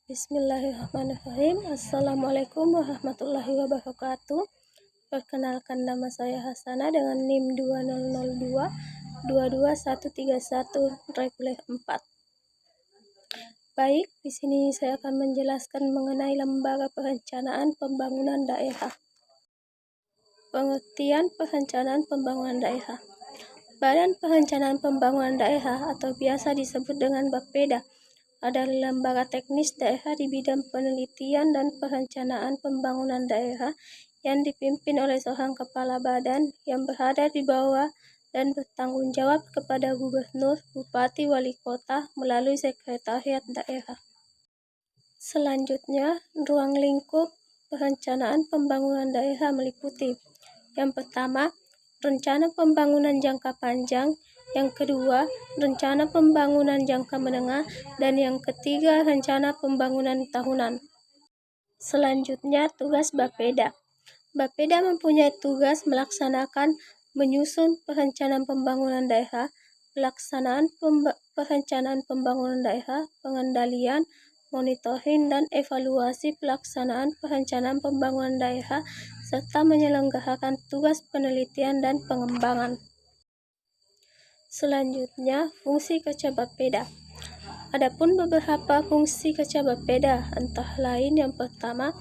Bismillahirrahmanirrahim. Assalamualaikum warahmatullahi wabarakatuh. Perkenalkan, nama saya Hasana dengan NIM 2002 22131 reguler 4. Baik, di sini saya akan menjelaskan mengenai Lembaga Perencanaan Pembangunan Daerah. Pengertian perencanaan pembangunan daerah. Badan Perencanaan Pembangunan Daerah atau biasa disebut dengan Bapeda adalah lembaga teknis daerah di bidang penelitian dan perencanaan pembangunan daerah yang dipimpin oleh seorang kepala badan yang berada di bawah dan bertanggung jawab kepada gubernur, bupati, wali kota melalui sekretariat daerah. Selanjutnya, ruang lingkup perencanaan pembangunan daerah meliputi: yang pertama, rencana pembangunan jangka panjang; yang kedua, rencana pembangunan jangka menengah; dan yang ketiga, rencana pembangunan tahunan. Selanjutnya, tugas Bapeda. Bapeda mempunyai tugas melaksanakan, menyusun perencanaan pembangunan daerah, pelaksanaan perencanaan pembangunan daerah, pengendalian, monitoring, dan evaluasi pelaksanaan perencanaan pembangunan daerah, serta menyelenggarakan tugas penelitian dan pengembangan. Selanjutnya, fungsi kerja Bapeda. Adapun beberapa fungsi kerja Bapeda antara lain: yang pertama,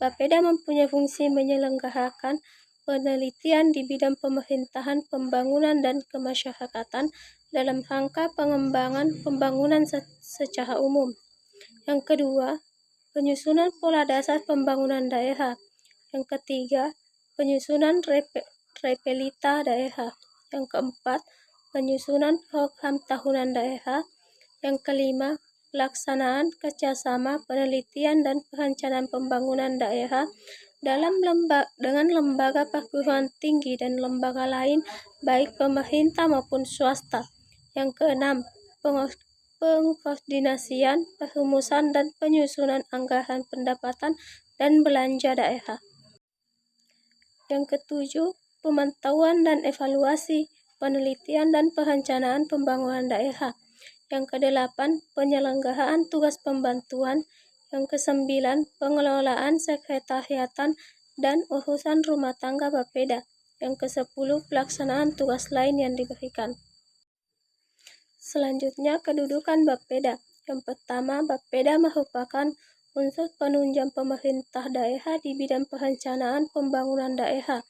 Bapeda mempunyai fungsi menyelenggarakan penelitian di bidang pemerintahan, pembangunan, dan kemasyarakatan dalam rangka pengembangan pembangunan secara umum. Yang kedua, penyusunan pola dasar pembangunan daerah. Yang ketiga, penyusunan repelita daerah. Yang keempat, penyusunan program tahunan daerah. Yang kelima, pelaksanaan kerjasama penelitian dan perencanaan pembangunan daerah dengan lembaga perguruan tinggi dan lembaga lain baik pemerintah maupun swasta. Yang keenam, pengkoordinasian, perumusan, dan penyusunan anggaran pendapatan dan belanja daerah. Yang ketujuh, pemantauan dan evaluasi penelitian dan perencanaan pembangunan daerah. Yang kedelapan, penyelenggaraan tugas pembantuan. Yang kesembilan, pengelolaan sekretariatan dan urusan rumah tangga Bapeda. Yang kesepuluh, pelaksanaan tugas lain yang diberikan. Selanjutnya, kedudukan Bapeda. Yang pertama, Bapeda merupakan unsur penunjang pemerintah daerah di bidang perencanaan pembangunan daerah.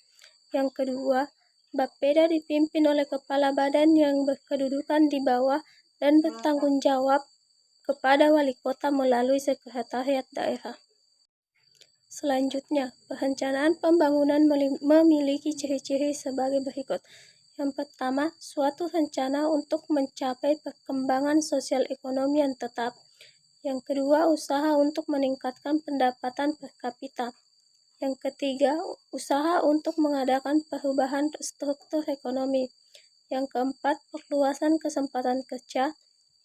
Yang kedua, Bapeda dipimpin oleh kepala badan yang berkedudukan di bawah dan bertanggung jawab kepada wali kota melalui sekretariat daerah. Selanjutnya, perencanaan pembangunan memiliki ciri-ciri sebagai berikut. Yang pertama, suatu rencana untuk mencapai perkembangan sosial ekonomi yang tetap. Yang kedua, usaha untuk meningkatkan pendapatan per kapita. Yang ketiga, usaha untuk mengadakan perubahan struktur ekonomi. Yang keempat, perluasan kesempatan kerja.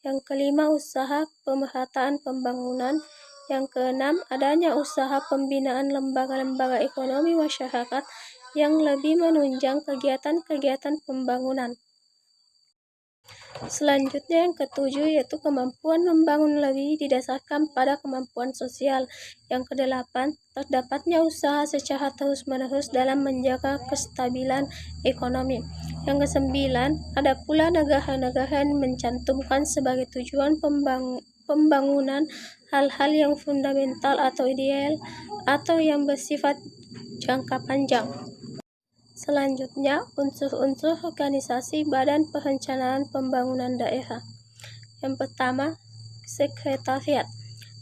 Yang kelima, usaha pemerataan pembangunan. Yang keenam, adanya usaha pembinaan lembaga-lembaga ekonomi masyarakat yang lebih menunjang kegiatan-kegiatan pembangunan. Selanjutnya, yang ketujuh yaitu kemampuan membangun lebih didasarkan pada kemampuan sosial. Yang kedelapan, terdapatnya usaha secara terus-menerus dalam menjaga kestabilan ekonomi. Yang kesembilan, ada pula negara-negara yang mencantumkan sebagai tujuan pembangunan hal-hal yang fundamental atau ideal atau yang bersifat jangka panjang. Selanjutnya, unsur-unsur organisasi Badan Perencanaan Pembangunan Daerah. Yang pertama, sekretariat.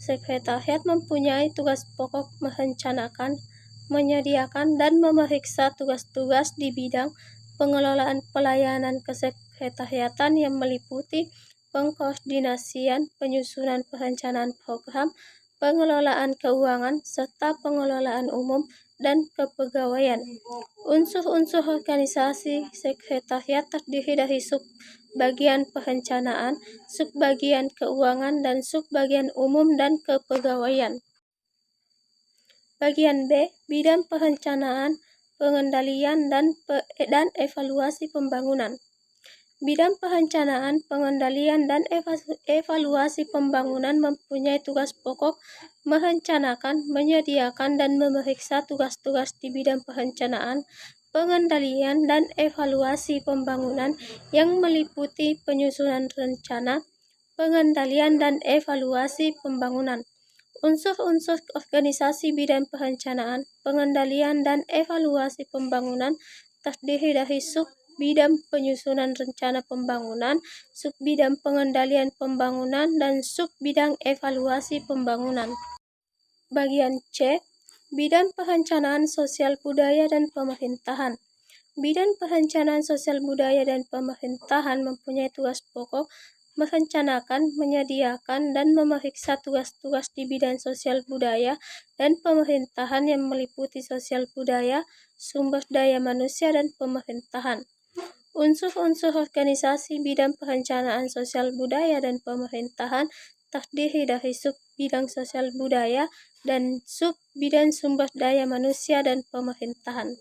Sekretariat mempunyai tugas pokok merencanakan, menyediakan, dan memeriksa tugas-tugas di bidang pengelolaan pelayanan kesekretariatan yang meliputi pengkoordinasian, penyusunan perencanaan program, pengelolaan keuangan, serta pengelolaan umum dan kepegawaian. Unsur-unsur organisasi sekretariat terdiri dari subbagian perencanaan, subbagian keuangan, dan subbagian umum dan kepegawaian. Bagian B, bidang perencanaan, pengendalian, dan evaluasi pembangunan. Bidang perencanaan, pengendalian, dan evaluasi pembangunan mempunyai tugas pokok merencanakan, menyediakan, dan memeriksa tugas-tugas di bidang perencanaan, pengendalian, dan evaluasi pembangunan yang meliputi penyusunan rencana, pengendalian, dan evaluasi pembangunan. Unsur-unsur organisasi bidang perencanaan, pengendalian, dan evaluasi pembangunan terdiri dari sub-bidang penyusunan rencana pembangunan, sub-bidang pengendalian pembangunan, dan sub-bidang evaluasi pembangunan. Bagian C. Bidang perencanaan sosial budaya dan pemerintahan. Bidang perencanaan sosial budaya dan pemerintahan mempunyai tugas pokok merencanakan, menyediakan, dan memeriksa tugas-tugas di bidang sosial budaya dan pemerintahan yang meliputi sosial budaya, sumber daya manusia, dan pemerintahan. Unsur-unsur organisasi bidang perencanaan sosial budaya dan pemerintahan terdiri dari sub-bidang sosial budaya dan sub-bidang sumber daya manusia dan pemerintahan.